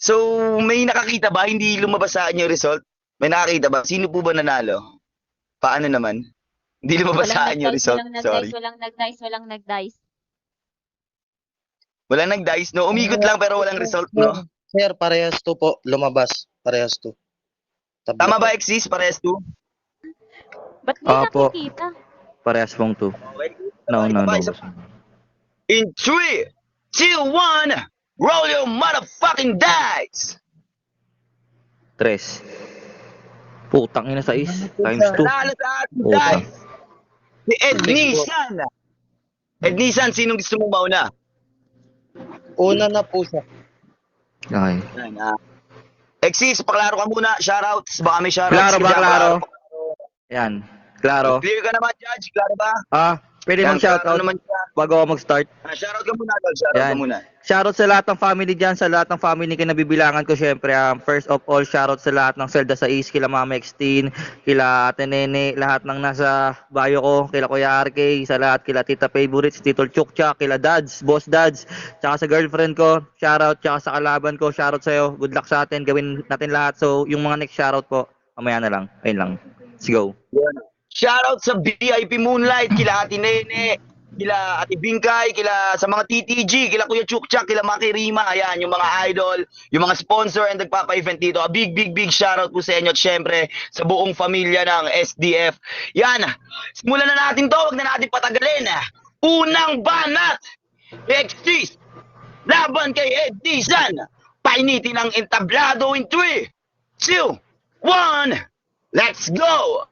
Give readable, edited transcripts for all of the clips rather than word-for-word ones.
So, may nakakita ba? Hindi lumabas sa inyo yung result? May nakakita ba? Sino po ba nanalo? Paano naman? Hindi lumabas Walang sa inyo yung nag-dice, result. walang nag-dice, Sorry. walang nag-dice, walang nag-dice. Wala nag-dice, no? Umikot lang pero walang result, no? Sir, parehas to po. Lumabas. Parehas to. Tablo Tama po. ba, Exis? Parehas to? Ba't di Opo. nakikita? Parehas pong 2. Okay. No, Isa pa, isa boss. pa. In 3, 2, 1, roll your motherfucking dice! 3. Putang ina sa is. Times 2. Nanalo sa ating Puta. dice! Si Ed Nisan! Ed Nisan, sinong gusto mong mauna? Una na po siya. Okay. Yan, Exis, paklaro ka muna. Shoutouts. Baka may shoutouts. Klaro ka ba, dyan. klaro? Yan. Klaro. Clear ka naman, Judge. Klaro ba? Pwede Yan, mag-shoutout klaro naman siya. bago ako mag-start. Shoutout ka muna, Tol. Shoutout ka Yan. muna. Shoutout sa lahat ng family dyan, sa lahat ng family kinabibilangan ko syempre. First of all, shoutout sa lahat ng Zelda sa East, kila Mama Extin, kila Ate Nene, lahat ng nasa bayo ko, kila Kuya RK, sa lahat, kila Tita Favorites, Tito Chukcha, kila Dads, Boss Dads, tsaka sa girlfriend ko, shoutout, tsaka sa kalaban ko, shoutout sa'yo, good luck sa atin, gawin natin lahat. So, yung mga next shoutout po, mamaya na lang, ayun lang. Let's go. Shoutout sa VIP Moonlight, kila Ate Nene, kila Ate Bingkay, kila sa mga TTG, kila Kuya Chukchak, kila Maki Rima, ayan, yung mga idol, yung mga sponsor and nagpapa-event dito. A big, big, big shoutout po sa inyo at syempre sa buong pamilya ng SDF. Yan, simulan na natin to, wag na natin patagalin. Unang banat, Exis, laban kay Ed Nisan. Painitin ang entablado in 3, 2, 1, let's go!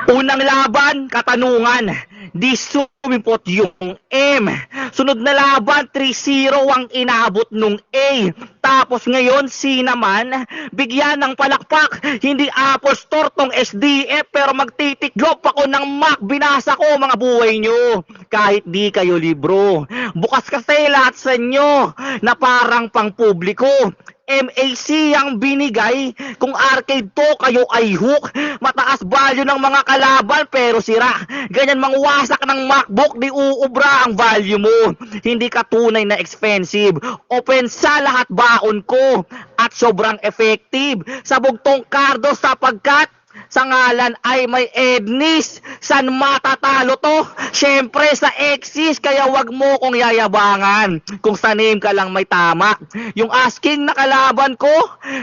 Unang laban, katanungan. Di sumipot yung M. Sunod na laban, 3-0 ang inabot nung A. Tapos ngayon, C naman, bigyan ng palakpak. Hindi Apple Store tong SDF, pero magtitiklop ako ng Mac. Binasa ko mga buhay nyo. Kahit di kayo libro. Bukas kasi lahat sa inyo na parang pang publiko. MAC ang binigay. Kung arcade to, kayo ay hook. Mataas value ng mga kalaban pero sira. Ganyan mangwasak ng MacBook, di uubra ang value mo. Hindi ka tunay na expensive. Open sa lahat baon ko. At sobrang effective. Sa bugtong kardo sapagkat sa ngalan ay may Ednis. San matatalo to? Syempre sa Exis, kaya wag mo kong yayabangan. Kung sa name ka lang may tama. Yung asking na kalaban ko,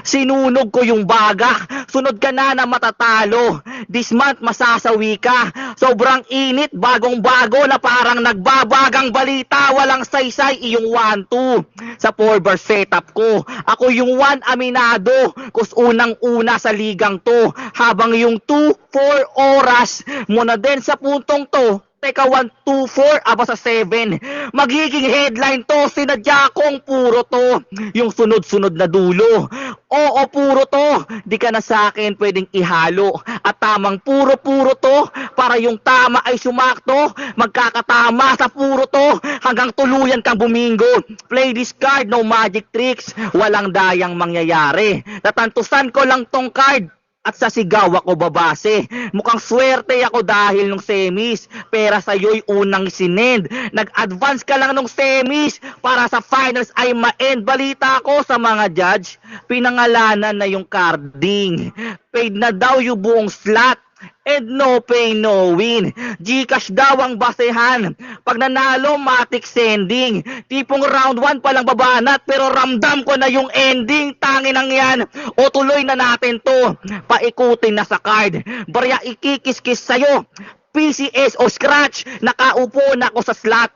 sinunog ko yung baga. Sunod ka na matatalo. This month masasawi ka. Sobrang init, bagong bago na parang nagbabagang balita. Walang saysay, iyong 1-2. Sa 4-bar setup ko, ako yung 1 aminado. Kus unang-una sa ligang to. Habang yung 2-4 oras mo na din sa puntong to. Teka, 1-2-4, aba sa 7. Magiging headline to, sinadya kong puro to. Yung sunod-sunod na dulo. Oo, puro to. Di ka na sa akin pwedeng ihalo. At tamang puro-puro to. Para yung tama ay sumakto. Magkakatama sa puro to. Hanggang tuluyan kang bumingo. Play this card, no magic tricks. Walang dayang mangyayari. Tatantusan ko lang tong card. At sa sigaw ako babase. Mukhang swerte ako dahil nung semis. Pera sa'yo'y unang sinend. Nag-advance ka lang nung semis. Para sa finals ay ma-end. Balita ko sa mga judge. Pinangalanan na yung carding. Paid na daw yung buong slot. And no pay, no win. Gcash daw ang basehan. Pag nanalo, matic sending. Tipong round 1 palang babanat, pero ramdam ko na yung ending. Tangin ang yan. O tuloy na natin to. Paikutin na sa card. Barya ikikis-kis sa'yo. PCS o scratch. Nakaupo na ako sa slot.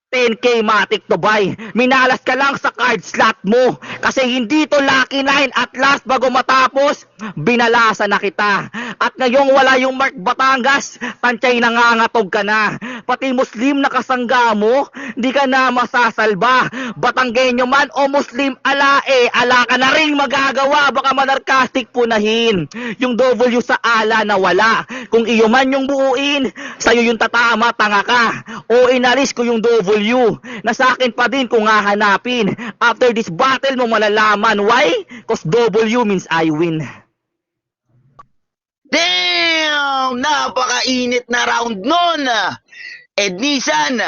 10k matic to buy. Minalas ka lang sa card slot mo. Kasi hindi to lucky 9 at last bago matapos, binalasa na kita. At ngayong wala yung Mark Batangas, tansay nangangatog ka na. Pati Muslim na kasangga mo, di ka na masasalba. Batanggenyo man o Muslim alae, ala ka na rin magagawa. Baka manarkastik punahin. Yung W sa ala na wala. Kung iyo man yung buuin, sa'yo yung tatama, tanga ka. O inalis ko yung W. Na sa akin pa din kung hahanapin. After this battle mo malalaman. Why? Cause W means I win. Damn! Napakainit na round nun! Ed Nisan,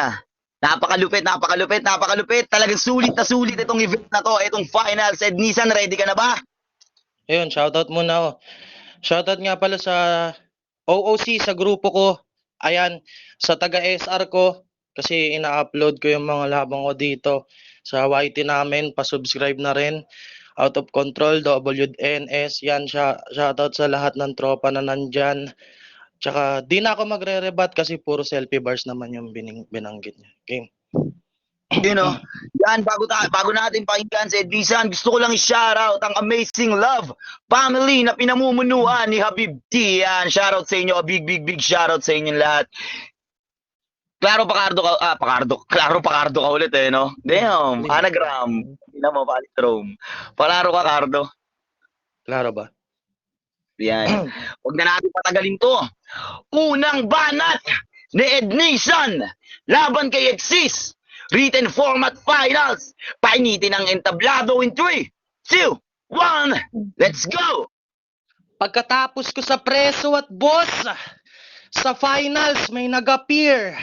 Napakalupit, napakalupit, napakalupit. Talagang sulit na sulit itong event na to, itong finals. Ed Nissan, ready ka na ba? Ayun, shoutout muna ako. Shoutout nga pala sa OOC, sa grupo ko. Ayan, sa taga-SR ko. Kasi ina-upload ko yung mga labang ko dito. Sa YT namin, pa-subscribe na rin. Out of Control, WNS. Yan, shoutout sa lahat ng tropa na nandyan. Tsaka, di na ako magre-rebat kasi puro selfie bars naman yung binanggit niya. Game. You know, yan, bago natin pakinggan si Ed Nissan, gusto ko lang i-shoutout ang Amazing Love family na pinamumunuan ni Habib T. Yan, shoutout sa inyo, big shoutout sa inyong lahat. Claro Pacardo ka ulit eh, no? Damn, anagram. Hindi mo, palindrome. Klaro ka, Cardo. Klaro ba? Yan. Huwag na natin patagalin to. Unang banat ni Ed Nissan laban kay Exis. Written format finals. Painitin ang entablado in 3, 2, 1. Let's go! Pagkatapos ko sa preso at boss, sa finals may nag-appear.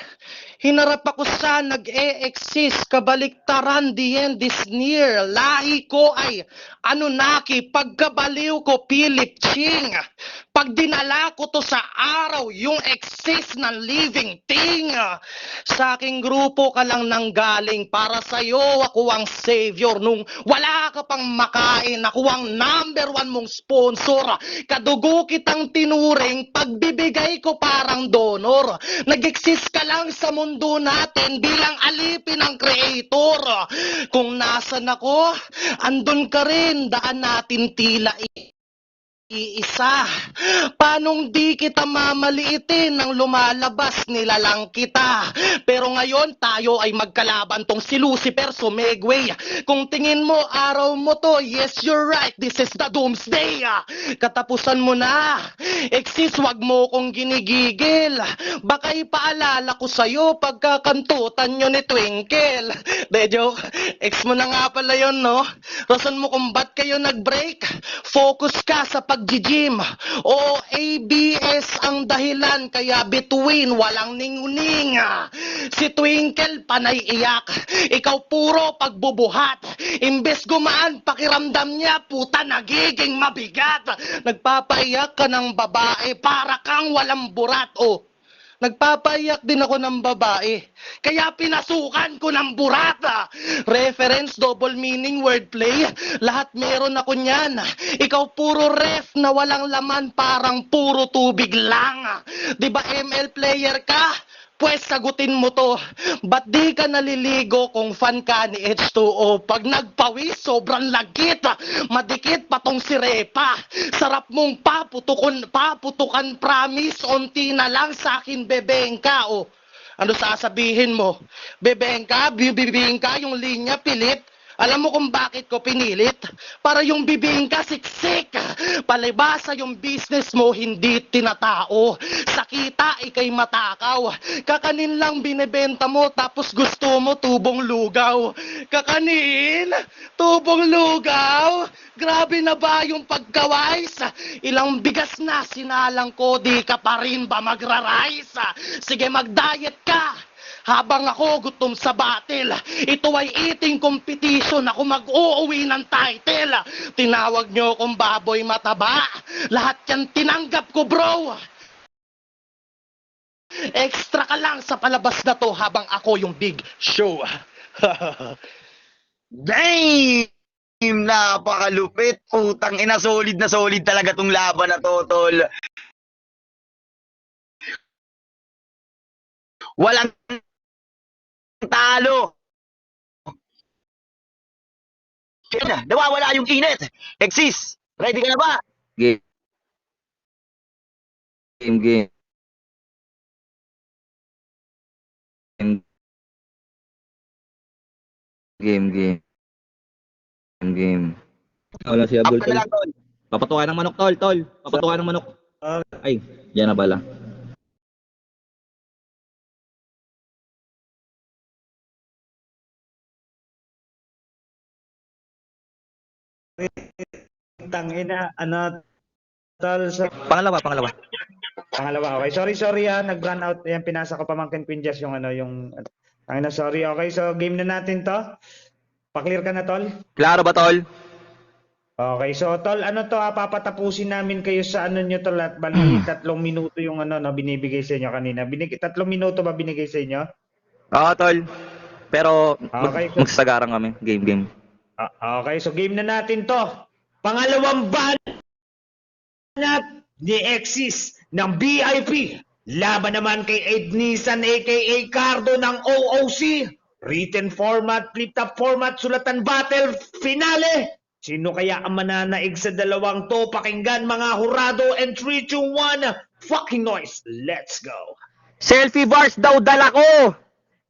Hinarap ako sa nag-e-exist, kabaliktaran, the end is near. Lahi ko ay Anunnaki, pagkabaliw ko Philip Ching. Pag dinala ko to sa araw, yung exist ng living thing. Sa aking grupo ka lang nanggaling, para sa'yo ako ang savior. Nung wala ka pang makain, ako ang #1 mong sponsor. Kadugo kitang tinuring, pagbibigay ko parang donor. Nag-exist ka lang sa mundo natin bilang alipin ng creator. Kung nasan ako, andun ka rin, daan natin tila iisa. Panong di kita mamaliitin nang lumalabas nilalang kita. Pero ngayon tayo ay magkalaban tong si Lucifer Sumegway. Kung tingin mo araw mo to, yes you're right, this is the doomsday. Katapusan mo na. Exist, wag mo kong ginigigil. Baka ipaalala ko sa'yo pagkakantutan nyo ni Twinkle. De joke, ex mo na nga pala yun, no? Rason mo kung ba't kayo nag-break? Focus ka sa pag-gym. O ABS ang dahilan kaya between walang ninguning. Si Twinkle panay iyak. Ikaw puro pagbubuhat. Imbes gumaan pakiramdam niya, puta nagiging mabigat. Nagpapaiyak ka ng babae para kang walang burat. O nagpapaiyak din ako ng babae, kaya pinasukan ko ng burata. Reference, double meaning, wordplay, lahat meron ako niyan. Ikaw puro ref na walang laman, parang puro tubig lang. Diba ML player ka? Pwes sagutin mo to, ba't di ka naliligo kung fan ka ni H2O? Pag nagpawis, sobrang lagkit, madikit patong si Repa. Sarap mong paputukan promise, onti na lang sa akin bebengka. O, ano sasabihin mo? Bebengka, bibingka, yung linya pilit. Alam mo kung bakit ko pinilit? Para yung bibingka siksik. Palibasa yung business mo hindi tinatao. Sa kita ikay matakaw. Kakanin lang binebenta mo tapos gusto mo tubong lugaw. Kakanin? Tubong lugaw? Grabe na ba yung pagkawais? Ilang bigas na sinalang ko, di ka pa rin ba magra-rise? Sige mag-diet ka. Habang ako gutom sa battle, ito ay eating competition, ako mag-uuwi ng title. Tinawag nyo akong baboy mataba, lahat yan tinanggap ko bro. Extra ka lang sa palabas na to habang ako yung big show. Damn! Napakalupit. Putang ina, solid na solid talaga tong laban na to, tol. Walang talo. Yan, nawawala yung init. Exist, ready ka na ba? Game. Game. Game. Game. Wala si Abdul, Up ka na tol. lang, tol. Papatukan ng manok, tol. Papatukan ng manok. Ay, yan na pala. Tangina, ano, tol, sa Pangalawa. pangalawa. Okay, sorry, nag-run out. Yan, pinasa ko pamangkin Queen Jess yung ano, yung Ay na, sorry. Okay, so game na natin to. Pa-clear ka na, tol? Klaro ba, tol? Okay, so tol, ano to papatapusin namin kayo sa ano nyo tol at bali 3 minuto yung ano no, binibigay sa inyo kanina. 3 minuto ba binigay sa inyo? Oo, tol. Pero Okay. magsasagaran kami. Game. Okay, so game na natin to. Pangalawang banat ni Exis ng BIP. Laban naman kay Ed Nisan aka Cardo ng OOC. Written format, flip-top format, sulatan battle, finale. Sino kaya ang mananaig sa dalawang to? Pakinggan mga hurado and 3, 2, 1, fucking noise. Let's go. Selfie bars daw dala ko.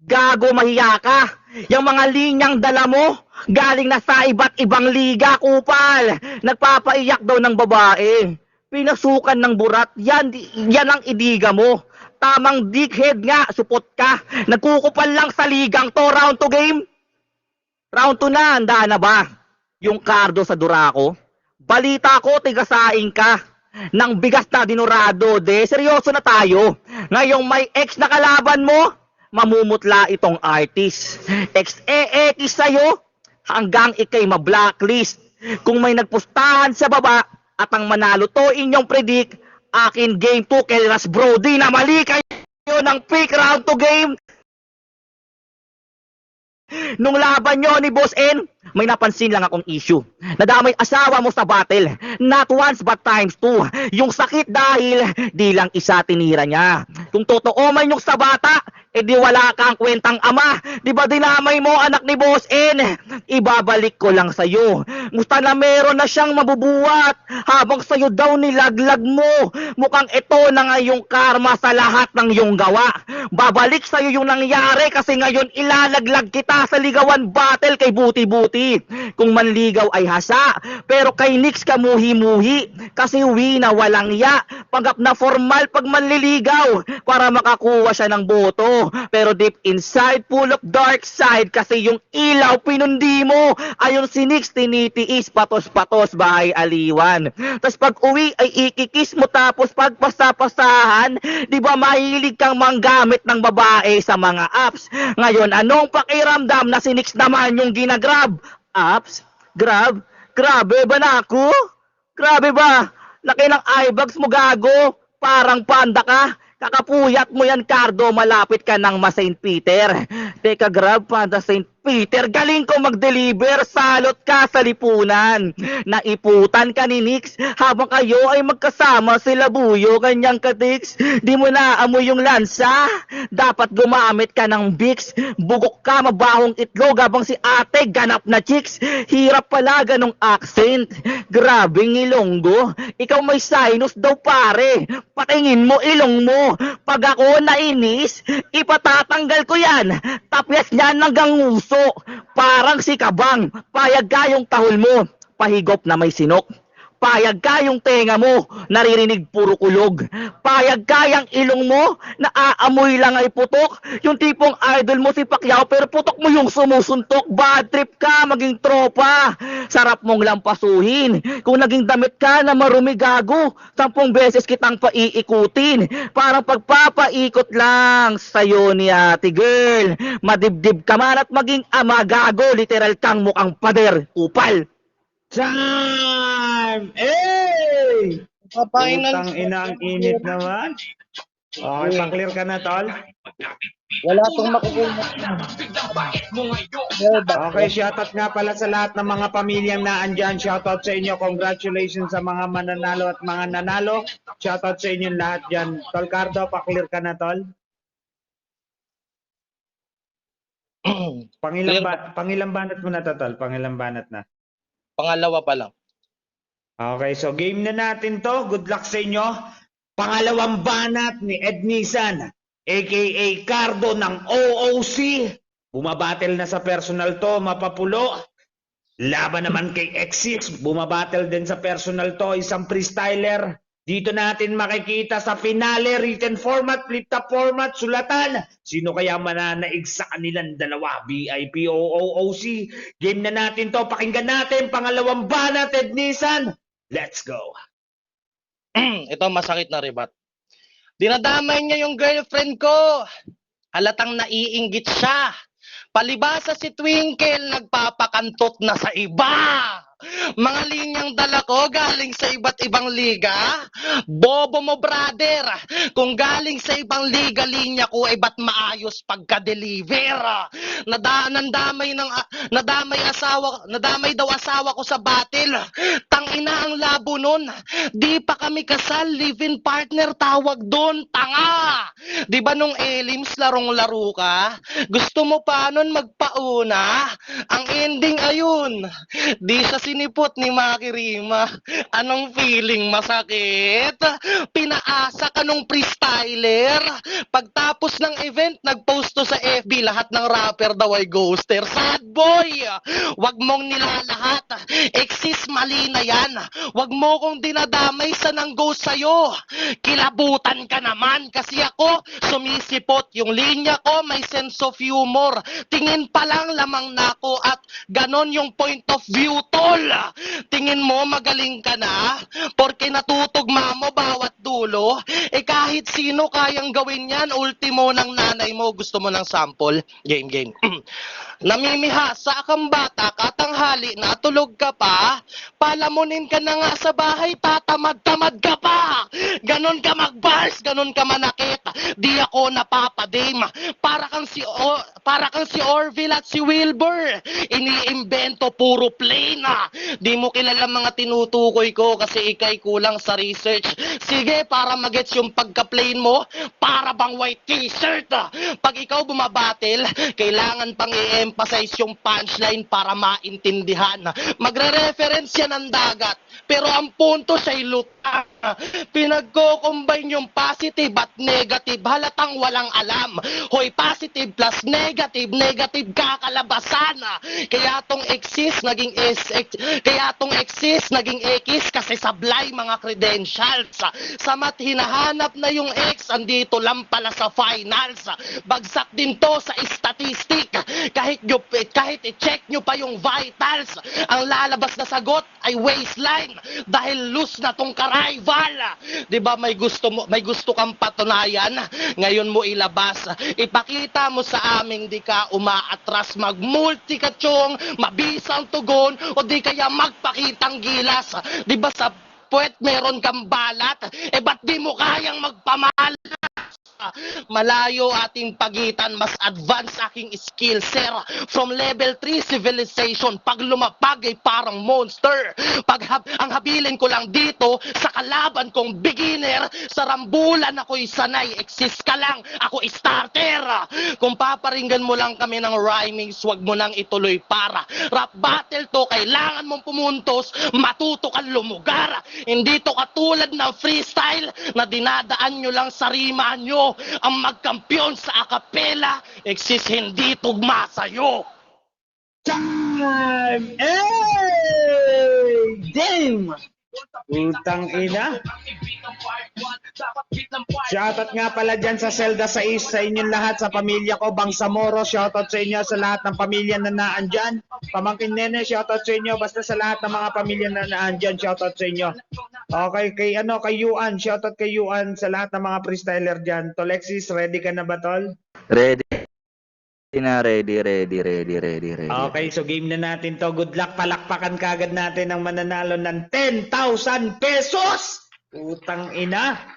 Gago, mahiya ka. Yung mga linyang dala mo, galing na sa iba't ibang liga, kupal. Nagpapaiyak daw ng babae. Pinasukan ng burat, yan ang idiga mo. Tamang dickhead nga, supot ka. Nagkukupal lang sa ligang to, round to game. Round 2 na, handa na ba? Yung Cardo sa Duraco? Balita ko, tigasaing ka. Nang bigas na dinurado, seryoso na tayo. Ngayong may ex na kalaban mo, mamumutla itong artist. Ex-EX sa'yo, hanggang ikay ma-blacklist. Kung may nagpustahan sa baba, at ang manalo to inyong predict, akin game 2 kay Ras Brody na mali kayo ng pick round to game. Nung laban nyo ni Boss N, may napansin lang akong issue. Nadamay asawa mo sa battle. Not once but times 2. Yung sakit dahil di lang isa tinira niya. Kung totoo man yung sa bata, di wala kang kwentang ama. Di ba dinamay mo anak ni Boss N? Ibabalik ko lang sa'yo. Musta na meron na siyang mabubuhat habang sa'yo daw nilaglag mo. Mukhang ito na nga yung karma sa lahat ng iyong gawa. Babalik sa'yo yung nangyari kasi ngayon ilalaglag kita sa ligawan battle kay Buti-Buti. Kung manligaw ay hasa, pero kay Nix ka muhi-muhi kasi uwi na walang ya. Panggap na formal pag manliligaw para makakuha siya ng boto. Pero deep inside, full of dark side kasi yung ilaw pinundi mo. Ayon si Nix, tinitiis patos-patos bahay aliwan. Tapos pag uwi ay ikikis mo tapos pagpasa-pasahan, di ba mahilig kang manggamit ng babae sa mga apps? Ngayon, anong pakiramdam na si Nix naman yung ginagrab? Apps? Grab? Grabe ba na ako? Grabe ba? Laki ng eyebags mo, gago. Parang panda ka. Kakapuyat mo yan, Cardo. Malapit ka ng St. Peter. Teka, grab, panda St. Peter. Galing ko mag-deliver. Salot ka sa lipunan. Naiputan ka ni Nix habang kayo ay magkasama sila Buyo. Kanyang katiks. Di mo na amoy yung lansa. Dapat gumamit ka ng Vicks. Bugok ka, mabahong itlog habang si ate ganap na chicks. Hirap pala ganong accent. Grabing ilonggo. Ikaw may sinus daw pare. Patingin mo ilong mo. Pag ako nainis, ipatatanggal ko yan. Tapyas niyan hanggang nguso. Parang si Kabang. Payag ka yung tahol mo. Pahigop na may sinok. Payag ka yung tenga mo, naririnig puro kulog. Payag ka yung ilong mo, naaamoy lang ay putok. Yung tipong idol mo si Pacquiao, pero putok mo yung sumusuntok. Bad trip ka, maging tropa. Sarap mong lampasuhin. Kung naging damit ka na marumi, gago, 10 beses kitang paiikutin. Parang pagpapaikot lang sa'yo ni ate girl. Madibdib ka man at maging ama, gago. Literal kang mukhang pader, upal. Time! Hey! Putang ina, ang init naman. Okay, pa-clear ka na, tol? Wala pong makukuha. Okay, shoutout nga pala sa lahat ng mga pamilyang naandyan. Shoutout sa inyo. Congratulations sa mga mananalo at mga nanalo. Shoutout sa inyo lahat dyan. Tol Cardo, pa-clear ka na, tol? Pangilang banat mo na to, tol? Pangilang banat na? Pangalawa pa lang. Okay, so game na natin to. Good luck sa inyo. Pangalawang banat ni Ed Nisan, aka Cardo ng OOC. Bumabattle na sa personal to, mapapulo. Laban naman kay Exis, bumabattle din sa personal to, isang freestyler. Dito natin makikita sa finale, written format, flip-top format, sulatan. Sino kaya mananaig sa kanilang dalawa? BIP o OOC? Game na natin to. Pakinggan natin. Pangalawang banat, Ed Nisan. Let's go. Ito masakit na ribat. Dinadamay niya yung girlfriend ko. Halatang naiinggit siya. Palibasa si Twinkle nagpapakantot na sa iba. Mga linyang dala ko galing sa iba't ibang liga. Bobo mo, brother. Kung galing sa ibang liga linya ko, ba't maayos pagka-deliver? Nadamay daw asawa ko sa battle. Tangina ang labo nun. Di pa kami kasal, live-in partner tawag doon. Tanga! Di ba nung elims larong-laro ka? Gusto mo pa nun magpauna? Ang ending ayun. Di siya sinipot ni Maki Rima. Anong feeling? Masakit? Pinaasa ka nung freestyler. Pagtapos ng event, nagpost to sa FB, lahat ng rapper daw ay ghoster. Sad boy! Wag mong nilalahat. Exist, mali na yan. Wag mo kong dinadamay sa nang ghost sa'yo. Kilabutan ka naman kasi ako sumisipot. Yung linya ko may sense of humor. Tingin pa lang lamang na ako at ganon yung point of view, tol. Tingin mo magaling ka na? Porke natutugma mo bawat dulo? Kahit sino kayang gawin yan. Ultimo ng nanay mo. Gusto mo ng sample? Game. Namimihasa kang bata, katanghali, natulog ka pa, palamunin ka na nga sa bahay, tatamad-tamad ka pa. Ganon ka magbars, ganon ka manakit, di ako napapadame. Para kang si Orville at si Wilbur, iniimbento puro plain. Di mo kilala mga tinutukoy ko kasi ikay kulang sa research. Sige, para magets yung pagka-plain mo, para bang white t-shirt. Pag ikaw bumabattle, kailangan pang i-emphasize yung punchline para maintindihan. Magre-reference yan ng dagat, pero ang punto siya'y lutang. Pinagko-combine yung positive at negative, halatang walang alam. Hoy, positive plus negative, negative kakalabasan. Kaya tong exist naging X kasi sablay mga credentials. Sa mat hinahanap na yung X, andito lang pala sa finals. Bagsak din to sa statistic. Kahit i-check nyo pa yung vitals, ang lalabas na sagot ay waistline dahil loose na tong ka-rival. Diba may gusto kang patunayan, ngayon mo ilabas. Ipakita mo sa aming di ka umaatras, mag-multi ka chong, mabisang tugon, o di kaya magpakitang gilas. Diba sa puwet meron kang balat, ba't di mo kayang magpamalas? Malayo ating pagitan, mas advance aking skill, sir. From level 3 civilization, pag lumapag ay parang monster. Ang habilin ko lang dito sa kalaban kong beginner, sa rambulan ako'y sanay, exist ka lang, ako starter. Kung paparinggan mo lang kami ng rhymings, wag mo nang ituloy para rap battle to, kailangan mong pumuntos, matuto kang lumugar. Hindi to katulad ng freestyle na dinadaan nyo lang sa rima nyo. Ang magkampiyon sa akapela, exist hindi tugma sa'yo. Time! Game! Utang ina. Shoutout nga pala dyan sa Zelda 6 sa inyong lahat, sa pamilya ko, Bangsamoro. Shoutout sa inyo, sa lahat ng pamilya na naandyan. Pamangkin Nene, shoutout sa inyo. Basta sa lahat ng mga pamilya na naandyan, shoutout sa inyo. Okay, kay Yuan, shoutout kay Yuan sa lahat ng mga freestyler dyan. Tolexis, ready ka na ba, Tol? Ready na, ready. Okay, so game na natin to. Good luck, palakpakan kagad natin ang mananalo ng 10,000 pesos! Utang ina!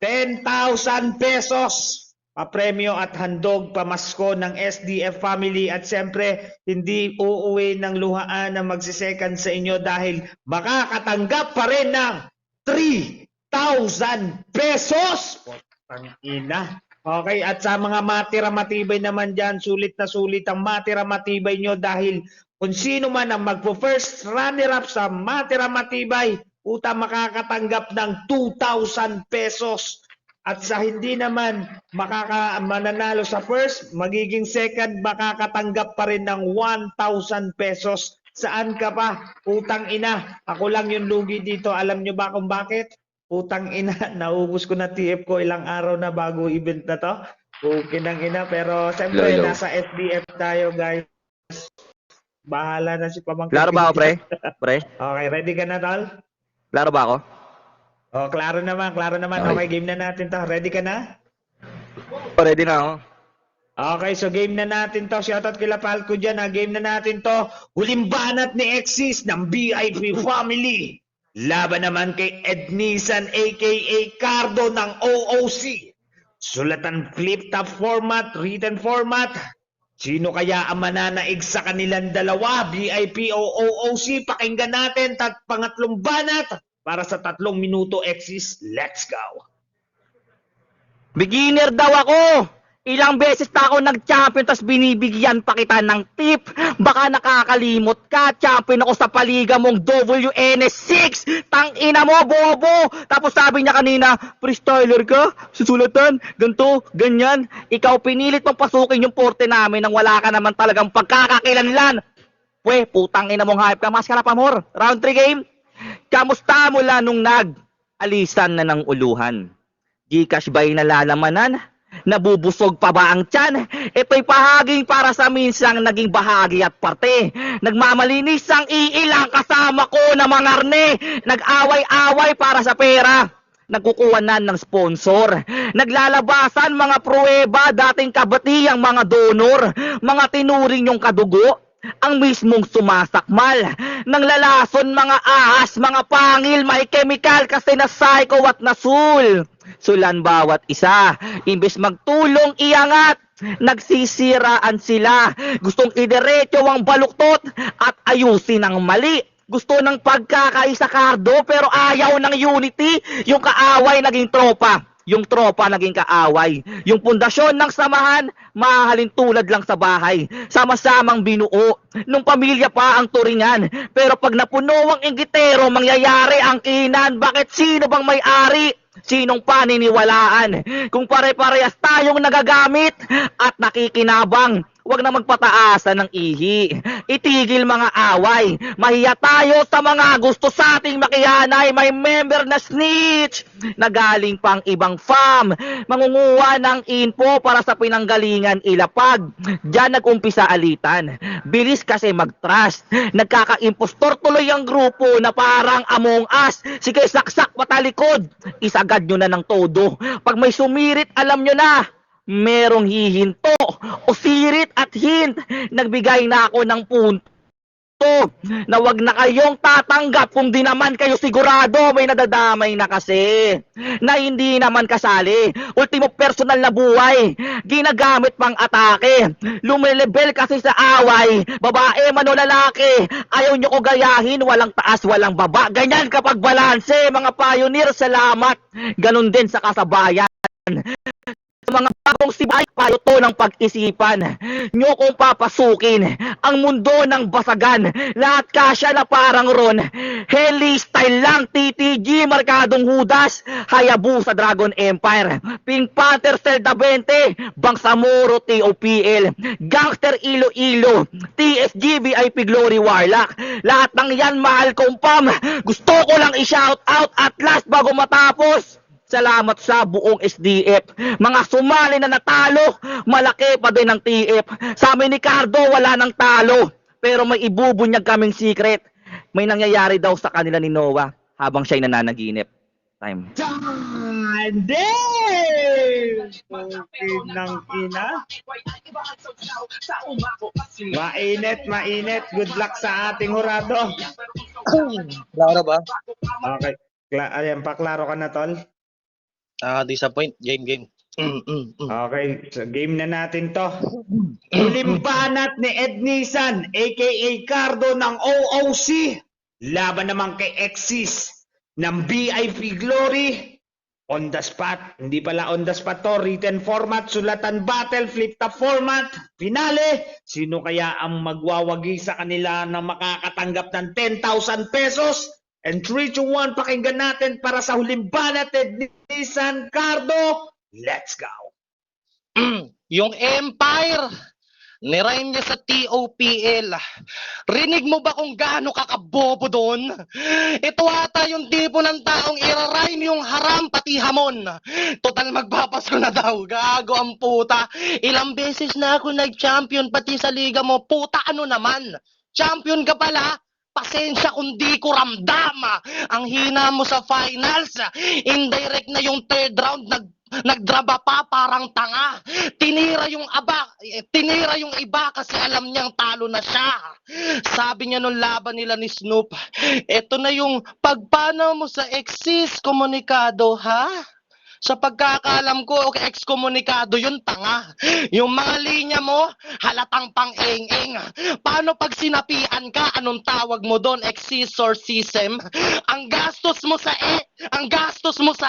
10,000 pesos! Papremyo at handog pamasko ng SDF family, at siyempre hindi uuwi ng luhaan na magsisekan sa inyo dahil makakatanggap pa rin ng 3,000 pesos! Utang ina! Okay, at sa mga matira-matibay naman dyan, sulit na sulit ang matira-matibay nyo dahil kung sino man ang magpo-first runner-up sa matira-matibay, makakatanggap ng 2,000 pesos. At sa hindi naman mananalo sa first, magiging second, makakatanggap pa rin ng 1,000 pesos. Saan ka pa? Utang ina. Ako lang yung lugi dito. Alam nyo ba kung bakit? Utang ina, naubos ko na TF ko ilang araw na bago event na to. Okay nang ina, pero siyempre Lolo. nasa SDF tayo, guys. Bahala na si Pamangkin. Klaro ba ako, pre? Okay, ready ka na, Tol? Klaro ba ako? Oh, klaro naman. Okay. Okay, game na natin to. Ready ka na? Ready na ako. Okay, so game na natin to. Shoutout kila Falco dyan. Game na natin to. Huling banat ni Exis ng BIP family. Laban naman kay Ednisan aka Cardo ng OOC. Sulatan flip top format, written format. Sino kaya ang mananaig sa kanilang dalawa? BIP o OOC? Pakinggan natin. Pangatlong banat para sa 3 minuto Exis. Let's go. Beginner daw ako. Ilang beses na ako nag-champion tas binibigyan pa kita ng tip. Baka nakakalimot ka, champion ako sa paliga mong WNS6. Tangina mo, bobo. Tapos sabi niya kanina, freestyler ka? Susulatan? Ganto? Ganyan? Ikaw pinilit mong pasukin yung porte namin nang wala ka naman talagang pagkakakilanlan. Pwe, putang ina mong hype ka, maskara pa more. Round 3 game. Kamusta mula nung nag-alisan na ng uluhan? Gcash ba'y nalalamanan? Nabubusog pa ba ang tiyan? Ito'y pahaging para sa minsang naging bahagi at parte. Nagmamalinis ang iilang kasama ko na mga arne. Nag-away-away para sa pera. Nagkukuhanan ng sponsor. Naglalabasan mga pruweba, dating kabati ang mga donor. Mga tinuring yung kadugo. Ang mismong sumasakmal. Nang lalason mga ahas, mga pangil, may chemical kasi na psycho at nasul. Sulan bawat isa. Imbes magtulong iangat, nagsisiraan sila. Gustong idiretso ang baluktot at ayusin ang mali. Gusto ng pagkakaisa Cardo pero ayaw ng unity. Yung kaaway naging tropa. Yung tropa naging kaaway. Yung pundasyon ng samahan, mahalin tulad lang sa bahay. Sama-samang binuo. Nung pamilya pa ang turingan. Pero pag napuno ang inggitero, mangyayari ang kinan. Bakit sino bang may-ari? Sinong paniniwalaan? Kung pare-parehas tayong nagagamit at nakikinabang, huwag na magpataasan ng ihi. Itigil mga away. Mahiya tayo sa mga gusto sa ating makihanay. May member na snitch na galing pang ibang fam. Mangunguha ng info para sa pinanggalingan ilapag. Diyan nag-umpisa alitan. Bilis kasi mag-trust. Nagkaka-impostor tuloy ang grupo na parang Among Us. Sige, saksak patalikod. Isagad nyo na ng todo. Pag may sumirit, alam nyo na. Merong hihinto o sirit at hint. Nagbigay na ako ng punto na wag na kayong tatanggap kung di naman kayo sigurado. May nadadamay na kasi na hindi naman kasali. Ultimo personal na buhay, ginagamit pang atake. Lumilebel kasi sa away. Babae man o lalaki, ayaw nyo ko gayahin. Walang taas, walang baba. Ganyan kapag balanse. Mga pioneer, salamat. Ganon din sa kasabayan. Mga bagong sibay, payo to ng pag-isipan. Nyo kung papasukin ang mundo ng basagan. Lahat kasya na parang ron. Heli style lang, TTG, markadong hudas. Hayabusa Dragon Empire. Pink Panther Zelda 20. Bangsamoro TOPL. Gangster Iloilo. TSG VIP Glory Warlock. Lahat ng yan mahal kong pam. Gusto ko lang i-shout out at last bago matapos. Salamat sa buong SDF. Mga sumali na natalo, malaki pa din ang TF. Sa amin ni Cardo, wala nang talo. Pero may ibubunyag kaming secret. May nangyayari daw sa kanila ni Noah habang siya'y nananaginip. Time. Dande! Ng ina. Mainit. Good luck sa ating hurado. Klaro ba? Okay. Ayan, paklaro ka na, tol? Disappoint. Game. Okay, so game na natin to. Huling banat ni Ednisan, aka Cardo ng OOC. Laban naman kay Exis ng BIP Glory. On the spot, hindi pala on the spot to, written format, sulatan battle, flip top format, finale. Sino kaya ang magwawagi sa kanila na makakatanggap ng 10,000 pesos? And 3, 2, 1, pakinggan natin para sa huling banat ni Nissan Cardo. Let's go! Yung Empire, nirain niya sa TOPL. Rinig mo ba kung gaano kakabobo doon? Ito ata yung tipo ng taong irarain yung haram pati hamon. Total magpapaso na daw, gago ang puta. Ilang beses na ako nag-champion pati sa liga mo, puta ano naman? Champion ka pala? Pasensya kung di ko ramdam. Ang hina mo sa finals. Indirect na yung third round. nagdraba pa parang tanga. Tinira yung iba kasi alam niyang talo na siya. Sabi niya nung laban nila ni Snoop, eto na yung pagpanaw mo sa exis komunikado, ha? Sa pagkakaalam ko, okay, ekskomunikado yun, tanga. Yung mga linya mo, halatang pang-eng-eng. Paano pag sinapian ka, anong tawag mo doon? Exorcism? Ang gastos mo sa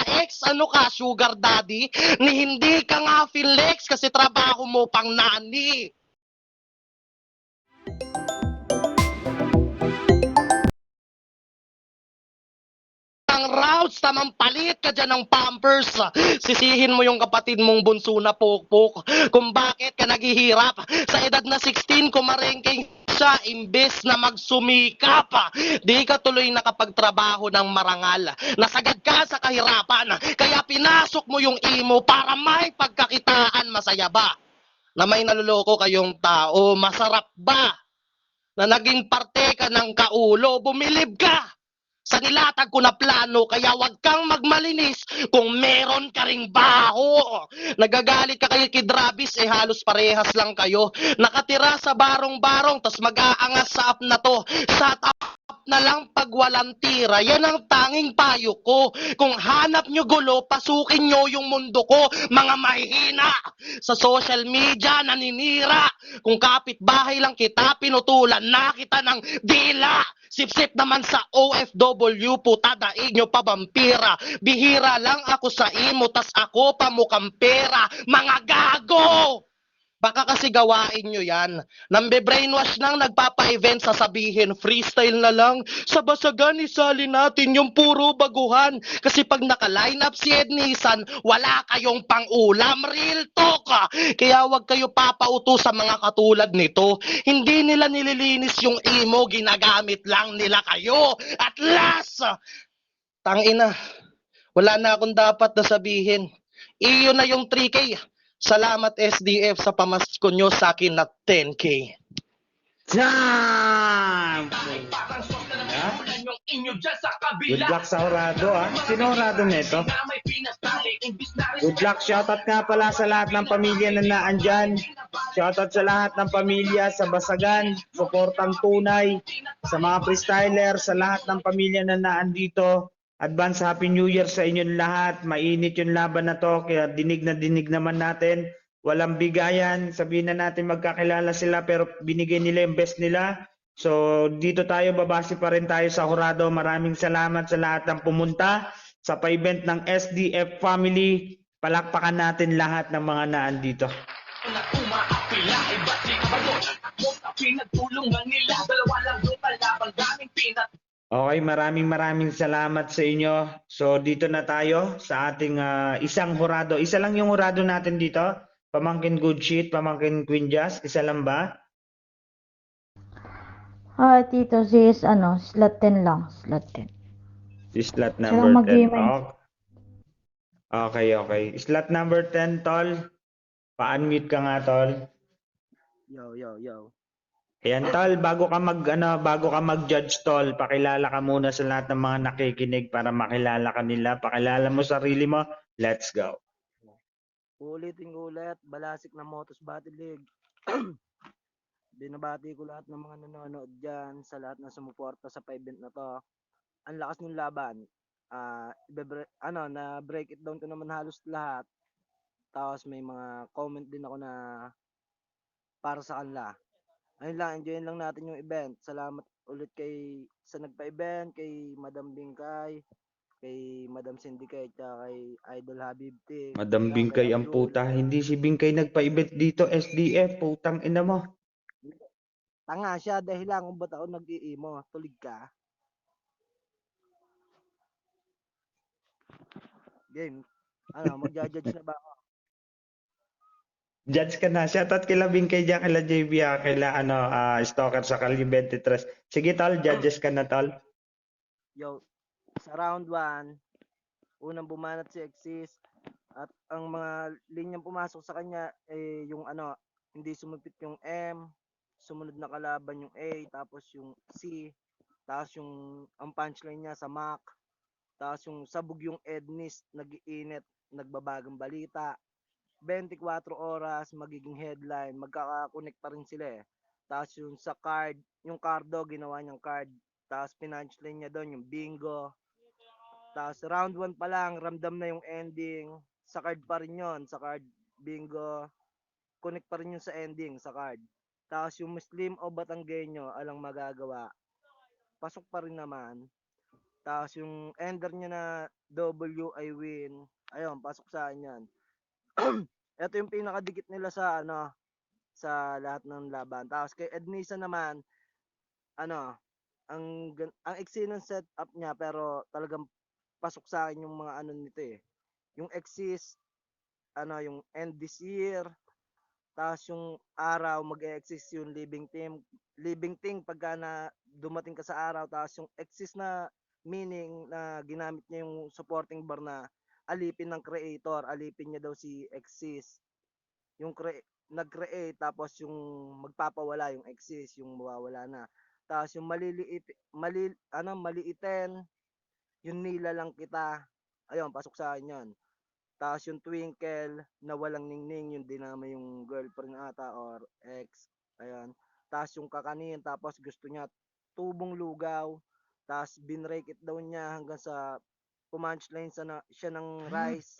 ex, ano ka, sugar daddy? Ni hindi ka nga flex kasi trabaho mo pang nani. Ang routes, tamang palit ka dyan ng Pampers. Sisihin mo yung kapatid mong bunso na pokpok kung bakit ka naghihirap. Sa edad na 16, kumarengking siya imbes na magsumikap. Di ka tuloy nakapagtrabaho ng marangal. Nasagad ka sa kahirapan. Kaya pinasok mo yung imo para may pagkakitaan. Masaya ba? Na may naloloko kayong tao. Masarap ba? Na naging parte ka ng kaulo. Bumilib ka sa nilatag ko na plano, kaya wag kang magmalinis kung meron ka ring baho. Nagagalit ka kay Kid Rabis, halos parehas lang kayo. Nakatira sa barong-barong, tas mag-aangas sa app na to. Shut up na lang pag walang tira. Yan ang tanging payo ko. Kung hanap nyo gulo, pasukin nyo yung mundo ko. Mga mahihina sa social media, naninira. Kung kapitbahay lang kita, pinutulan na kita ng dila. Sip-sip naman sa OFW, puta daig nyo pa vampira. Bihira lang ako sa imo, tas ako pa mukhang pera. Mga gago! Baka kasi gawain nyo yan. Nambe-brainwash nang nagpapa-event, sasabihin, freestyle na lang. Sa basagan, isali natin yung puro baguhan. Kasi pag naka-line up si Ed Nissan, wala kayong pang-ulam. Real talk! Kaya wag kayo papauto sa mga katulad nito. Hindi nila nililinis yung imo, ginagamit lang nila kayo. At last, tangina, wala na akong dapat na sabihin. Iyo na yung 3K. Salamat SDF sa pamasko nyo sa akin na 10K. Time! Good luck sa Horado, ah. Sino Horado nito? Good luck. Shoutout nga pala sa lahat ng pamilya na naandyan. Shoutout sa lahat ng pamilya sa Basagan, suportang tunay, sa mga freestyler, sa lahat ng pamilya na naandito. Advance Happy New Year sa inyong lahat. Mainit yung laban na to, kaya dinig na dinig naman natin. Walang bigayan. Sabihin na natin magkakilala sila pero binigay nila yung best nila. So dito tayo, babase pa rin tayo sa Horado. Maraming salamat sa lahat ng pumunta sa pa-event ng SDF Family. Palakpakan natin lahat ng mga naandito. Okay, maraming salamat sa inyo. So dito na tayo sa ating isang Horado. Isa lang yung Horado natin dito. Pamangkin Good Shit, Pamangkin Queen Jazz. Isa lang ba? Tito, slot 10 lang, slot 10. Slot Siya number lang 10. mag-gaming. Okay. Slot number 10, tol. Pa-unmute ka nga, tol. Yo. Ayan, tol, bago ka mag-judge, tol, pakilala ka muna sa lahat ng mga nakikinig para makilala ka nila. Pakilala mo sarili mo. Let's go. Ulitin Balasik na Motos Battle League. Binabati ko lahat ng mga nanonood dyan, sa lahat na sumuporta sa pa-event na to. Ang lakas ng laban. Na break it down ko naman halos lahat. Tapos may mga comment din ako na para sa kanila. Ayun lang, enjoyin lang natin yung event. Salamat ulit sa nagpa-event, kay Madam Bingkay, kay Madam Syndicate, kay Idol Habibti. Madam Bingkay ang puta. Hindi si Bingkay nagpa-event dito, SDF. Putang ina mo. Tanga siya dahil lang kung ba't ako nag-iimo. Tulig ka. Game. Magja-judge na ba ako? Judge ka na. Shoutout kila Bingkay dyan, kila JB, kila Stalker sa Kalye 23. Sige, tol. Judges ka na, tol. Yo, sa round 1, unang bumanat si Exis. At ang mga linyang pumasok sa kanya, yung hindi sumipit yung M, sumunod na kalaban yung A, tapos yung C, tapos ang punchline niya sa Mac, Tapos yung sabog yung Ednis, nag-iinit, nagbabagang balita. 24 oras, magiging headline, magkaka-connect pa rin sila eh. Tapos yung sa card, yung Cardo, ginawa niyang card. Tapos pinunchline niya doon yung bingo. Tapos round 1 pa lang, ramdam na yung ending. Sa card pa rin yon, sa card, bingo. Connect pa rin yun sa ending, sa card. Tapos yung Muslim o Batanggenyo, alang magagawa. Pasok pa rin naman. Tapos yung ender niya na W I win. Ayun, pasok sa akin yan. Ito yung pinakadikit nila sa sa lahat ng laban. Tapos kay Ednisa naman, ano, ang iksi ng setup niya pero talagang pasok sa akin yung mga ano nito eh. Yung exist, yung end this year, tapos yung araw mag-exist yung living thing pagka na dumating ka sa araw, tapos yung exist na meaning na ginamit niya yung supporting bar na alipin ng creator, alipin niya daw si exist. Yung nag-create tapos yung magpapawala yung exist, yung mawawala na. Tapos yung maliitin, yung nila lang kita. Ayun, pasok sa akin 'yon. Tapos yung twinkle na walang ningning, yung dinama yung girlfriend ata or ex. Ayun. Tapos yung kakanin, tapos gusto niya tubong lugaw. Tapos binrake it daw niya hanggang sa pumunchline siya ng rice.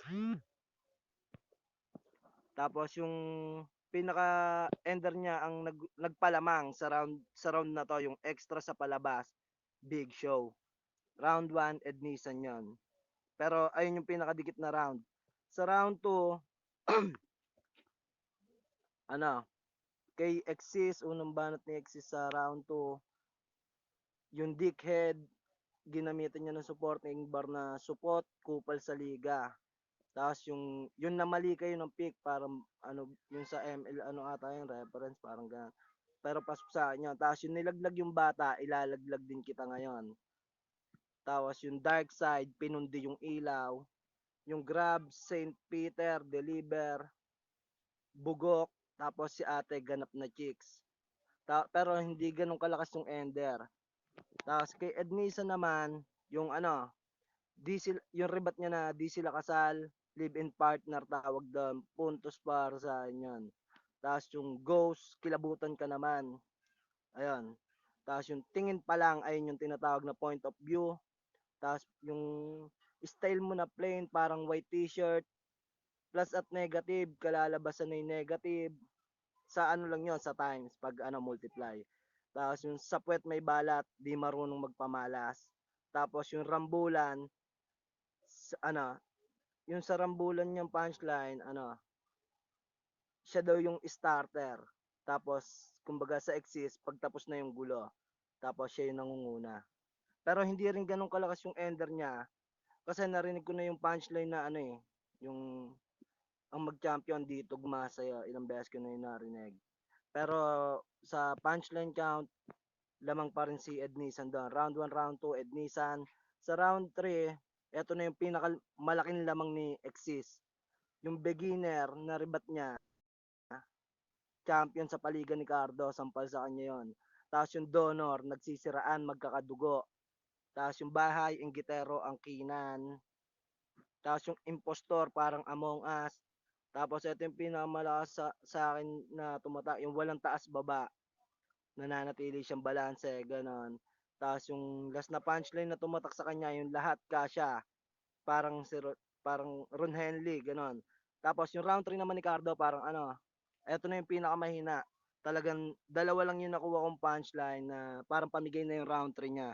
Tapos yung pinaka ender niya ang nagpalamang sa round na to, yung extra sa palabas, Big Show. Round 1 Ednisan 'yon. Pero ayun yung pinakadikit na round. Sa round 2 kay Exis, unang banat ni Exis sa round 2, yung dickhead, ginamitan niya ng supporting bar na support, kupal sa liga. Tapos yung namali kayo ng pick, parang yung sa ML, ata yung reference, parang ganun. Pero pasok sa akin yun. Tapos yung nilaglag yung bata, ilalaglag din kita ngayon. Tapos yung dark side, pinundi yung ilaw. Yung grab, St. Peter, deliver, bugok, tapos si ate ganap na chicks. Pero hindi ganun kalakas yung ender. Tapos kay Ednisa naman, yung yung rebat niya na di sila kasal, live-in partner tawag doon, puntos para sa inyon. Tapos yung ghost, kilabutan ka naman. Ayun. Tapos yung tingin pa lang, ayun yung tinatawag na point of view. Tapos yung style mo na plain, parang white t-shirt, plus at negative, kalalabasan na yung negative. Sa lang yon, sa times, pag multiply. Tapos yung sa puwet may balat, di marunong magpamalas. Tapos yung rambulan, yung sa rambulan niyang punchline, siya daw yung starter. Tapos, kumbaga sa exist, pagtapos na yung gulo. Tapos siya yung nangunguna. Pero hindi rin ganun kalakas yung ender niya. Kasi narinig ko na yung punchline na yung ang mag-champion dito gumasaya. Ilang beses ko na yung narinig. Pero sa punchline count, lamang pa rin si Ednisan doon. Round 1, round 2, Ednisan. Sa round 3, eto na yung malaking lamang ni Exis. Yung beginner na ribat niya, champion sa paligan ni Cardo, sampal sa kanya yon. Tapos yung donor, nagsisiraan, magkakadugo. Tapos yung bahay, inggitero, ang kinan. Tapos yung impostor, parang Among Us. Tapos ito yung pinakamalakas sa akin na yung walang taas baba. Nananatili siyang balanse, ganon. Tapos yung last na punchline na tumatak sa kanya, yung lahat kasya. Parang parang Ron Henley, ganon. Tapos yung round 3 naman ni Cardo, parang eto na yung pinakamahina. Talagang dalawa lang yung nakuha kong punchline na parang pamigay na yung round 3 niya.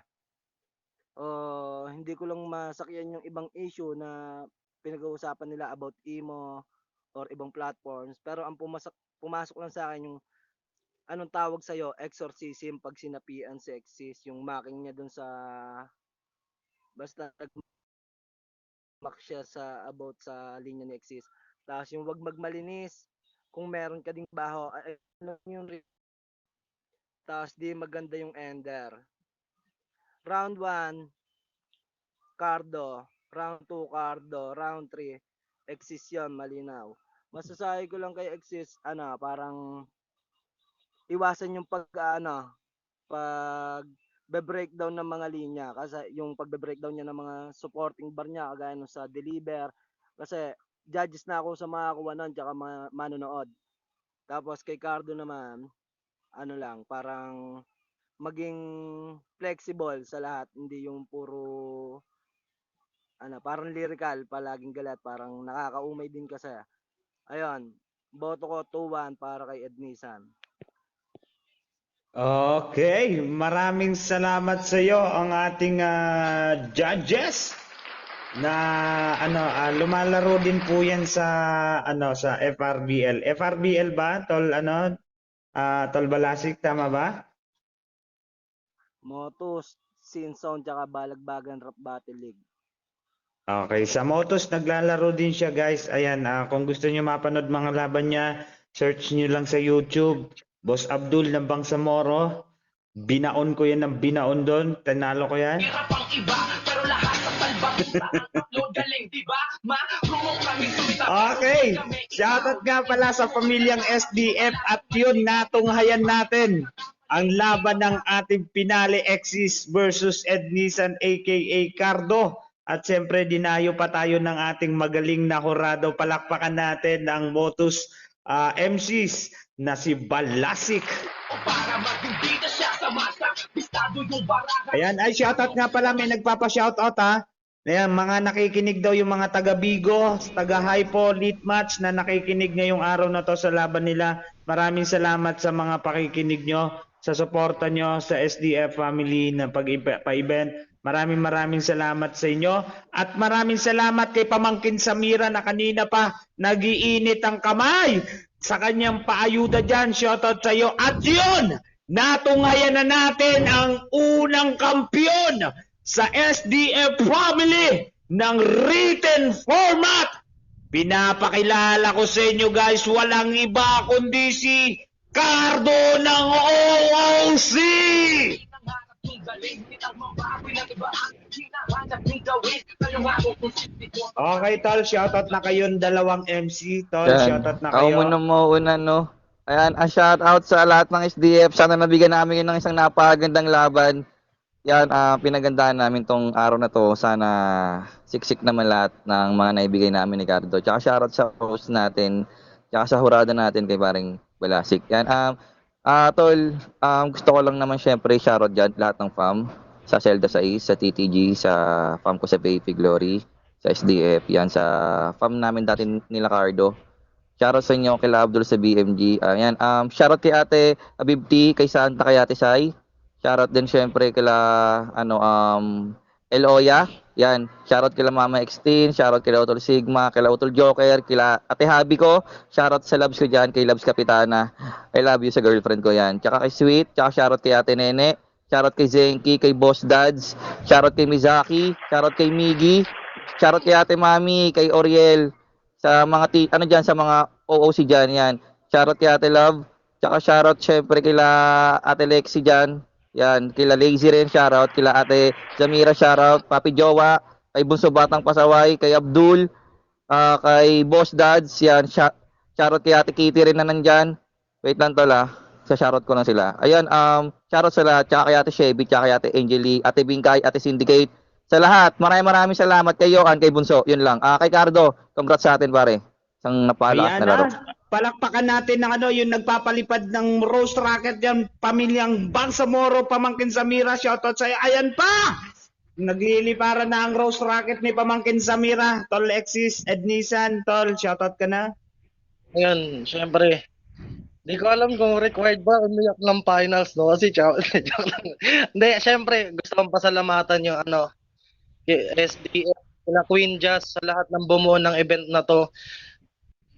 Hindi ko lang masakyan yung ibang issue na pinag-uusapan nila about emo or ibang platforms. Pero ang pumasok lang sa akin yung anong tawag sa'yo, exorcism, pag sinapian si Exis, yung mocking niya dun sa basta nag-mock siya about sa linya ni Exis. Tapos yung wag magmalinis, kung meron ka ding baho, yung tapos di maganda yung ender. Round 1, Cardo. Round 2, Cardo. Round 3, Exis yun, malinaw. Masasabi ko lang kay Exis, parang iwasan yung pag be-breakdown ng mga linya. Kasi yung pagbe-breakdown niya ng mga supporting bar niya, kagaya nung sa Deliver. Kasi judges na ako sa mga kuha nun, tsaka mga manonood. Tapos kay Cardo naman, ano lang, parang maging flexible sa lahat, hindi yung puro parang lyrical, palaging galat, parang nakakaumay din kasi. Ayun, boto ko 2-1 para kay Ednisan. Okay, maraming salamat sa iyo ang ating judges na lumalaro din po 'yan sa sa FRBL. FRBL ba? Tol Balasik, tama ba? Motus, Sin Sound, tsaka Balagbagan Rap Battle League. Okay, sa Motos naglalaro din siya, guys. Ayan, kung gusto niyo mapanood mga laban niya, search niyo lang sa YouTube. Boss Abdul ng Bangsamoro. Binaon ko yan ng binaon doon. Tanalo ko yan. Okay, shoutout nga pala sa pamilyang SDF at yun, natunghayan natin ang laban ng ating Pinale Exis versus Ednisan aka Cardo. At siyempre, dinayo pa tayo ng ating magaling na hurado. Palakpakan natin ang Motus MCs na si Balasik. Ayan, ay shoutout nga pala, may nagpapa-shoutout ha. Ayan, mga nakikinig daw yung mga taga Bigo, taga Hypo, Litmatch na nakikinig ngayong araw na to sa laban nila. Maraming salamat sa mga pakikinig nyo, sa suporta nyo sa SDF family na pa-event. Maraming salamat sa inyo. At maraming salamat kay Pamangkin Samira na kanina pa nagiinit ang kamay sa kanyang paayuda dyan. Shoutout sa iyo. At yun, natunghayan na natin ang unang kampiyon sa SDF family ng written format. Pinapakilala ko sa inyo guys, walang iba kundi si Cardo ng OOC! Okay, tol, shoutout na kayong dalawang MC, tol, shoutout na kayo. Ako muna mauuna, no? Ayan, ang shoutout sa lahat ng SDF. Sana nabigyan namin yun ng isang napakagandang laban. Yan, pinagandaan namin tong araw na to. Sana siksik naman lahat ng mga naibigay namin ni Cardo. Tsaka shoutout sa host natin. Tsaka sa hurada natin kay paring Balasik. Yan, tol, gusto ko lang naman syempre shoutout dyan lahat ng fam. Sa Zelda 6, sa TTG, sa fam ko sa Baby Glory, sa SDF, yan, sa fam namin dati nila Cardo. Shoutout sa inyo kay Abdul sa BMG. Ayan, shoutout kay Ate Abibti, kay Santa, kay Ate Sai. Shoutout din syempre kila Eloya. Yan, shoutout kila Mama Extin, shoutout kila Utol Sigma, kila Utol Joker, kila Ate Habi ko. Shoutout sa loves ko diyan, kay Loves Kapitana. I love you sa girlfriend ko yan. Tsaka kay Sweet, tsaka shoutout kay Ate Nene. Shoutout kay Zenki, kay Boss Dads. Shoutout kay Mizaki, shoutout kay Miggy. Shoutout kay Ate Mami, kay Oriel. Sa mga diyan sa mga OOC diyan yan. Shoutout kay Ate Love. Tsaka shoutout syempre kila Ate Lexi diyan. Yan, kila Lazy rin shoutout, kila Ate Zamira shoutout, Papi Jowa, kay Bunso Batang Pasaway, kay Abdul, kay Boss Dads, yan, shoutout kay Ate Kitty rin na nandyan. Wait lang tol sa shoutout ko lang sila. Ayan, shoutout sa lahat, tsaka kay Ate Chevy, tsaka kay Ate Angeli, Ate Bingkay, Ate Syndicate. Sa lahat, maraming salamat kay Yohan, kay Bunso, yun lang. Kay Cardo, congrats sa atin pare. Isang napakalakas na laro. Palakpakan natin ng yung nagpapalipad ng Rose Rocket yan, pamilyang Bangsamoro, Pamangkin Samira, shoutout sa'yo. Ayan pa! Nagliliparan na ang Rose Rocket ni Pamangkin Samira. Tol Exis, Ednisan, Tol, shoutout ka na. Ayun, syempre. Di ko alam kung required ba umiyak ng finals, no? Kasi joke lang. Hindi, syempre, gusto kong pasalamatan yung SDF, sila Queen Jazz, sa lahat ng bumuo ng event na to.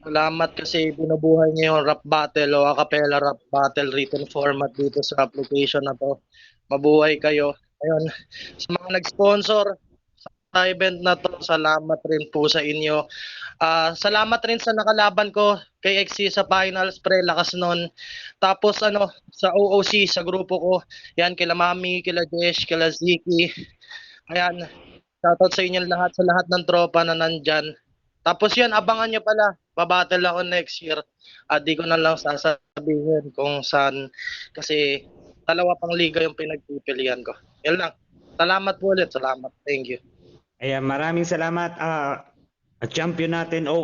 Salamat kasi binubuhay niyo yung rap battle o acapella rap battle written format dito sa application na to. Mabuhay kayo. Ayun, sa mga nag-sponsor sa event na to, salamat rin po sa inyo. Salamat rin sa nakalaban ko kay XC sa finals, pre, lakas nun. Tapos sa OOC, sa grupo ko, yan, kila Mami, kila Jesh, kila Ziki. Ayan, shoutout sa inyo lahat, sa lahat ng tropa na nandyan. Tapos yan, abangan nyo pala, babattle ako next year. Di ko na lang sasabihin kung saan, kasi dalawa pang liga yung pinagpipilian ko. Yan lang. Salamat po ulit. Salamat. Thank you. Ayan, maraming salamat. Champion natin, oo.